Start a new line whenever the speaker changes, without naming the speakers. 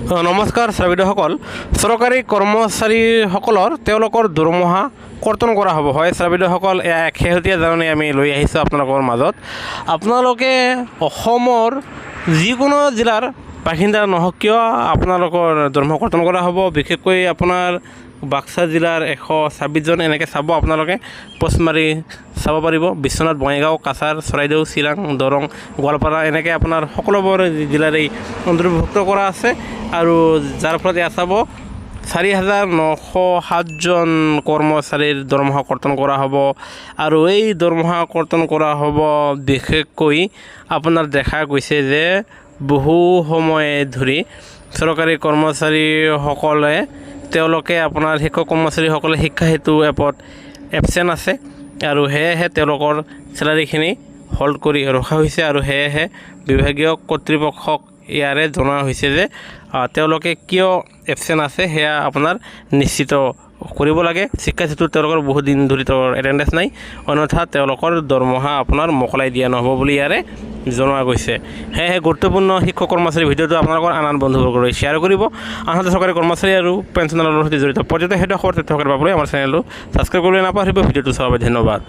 নমস্কাৰ শ্ৰবিদসকল চৰকাৰী কৰ্মচাৰীসকলৰ তেওঁলোকৰ দৰমহা কৰ্তন কৰা হ'ব হয় শ্ৰবিদসকল এয়া শেহতীয়া জাননী আমি লৈ আহিছোঁ আপোনালোকৰ মাজত আপোনালোকে অসমৰ যিকোনো জিলাৰ বাসিন্দা নহওক কিয় আপোনালোকৰ দৰমহা কৰ্তন কৰা হ'ব বিশেষকৈ আপোনাৰ বাক্সা জিলাৰ 126 জন এনেকৈ চাব আপোনালোকে পোষ্ট মাৰি চাব পাৰিব বিশ্বনাথ বঙাইগাঁও কাছাৰ চৰাইদেউ চিৰাং দৰং গোৱালপাৰা এনেকৈ আপোনাৰ সকলোবোৰ জিলাৰেই অন্তৰ্ভুক্ত কৰা আছে আৰু যাৰ ফলত এয়া চাব 4,907 জন কৰ্মচাৰীৰ দৰমহা কৰ্তন কৰা হ'ব আৰু এই দৰমহা কৰ্তন কৰা হ'ব বিশেষকৈ আপোনাৰ দেখা গৈছে যে বহু সময় ধৰি চৰকাৰী কৰ্মচাৰীসকলে তেওঁলোকে আপোনাৰ শিক্ষক কৰ্মচাৰীসকলে শিক্ষা হেতু এপত এবচেণ্ট আছে আৰু সেয়েহে তেওঁলোকৰ চেলাৰীখিনি হোল্ড কৰি ৰখা হৈছে আৰু সেয়েহে বিভাগীয় কৰ্তৃপক্ষক ইয়াৰে জনোৱা হৈছে যে তেওঁলোকে কিয় এবচেণ্ট আছে সেয়া আপোনাৰ নিশ্চিত কৰিব লাগে শিক্ষা হেতুত তেওঁলোকৰ বহুত দিন ধৰি এটেণ্ডেঞ্চ নাই অন্যথা তেওঁলোকৰ দৰমহা আপোনাৰ মোকলাই দিয়া নহ'ব বুলি ইয়াৰে জনোৱা গৈছে সেয়েহে গুৰুত্বপূৰ্ণ শিক্ষক কৰ্মচাৰী ভিডিঅ'টো আপোনালোকৰ আন বন্ধুবৰ্গলৈ শ্বেয়াৰ কৰিব আনহাতে চৰকাৰী কৰ্মচাৰী আৰু পেঞ্চনাৰৰ সৈতে জড়িত পৰ্যটক সেইটো খবৰ তথ্য পাবলৈ আমাৰ চেনেলটো ছাবস্ক্ৰাইব কৰিবলৈ নাপাহৰিব ভিডিঅ'টো চাব ধন্যবাদ।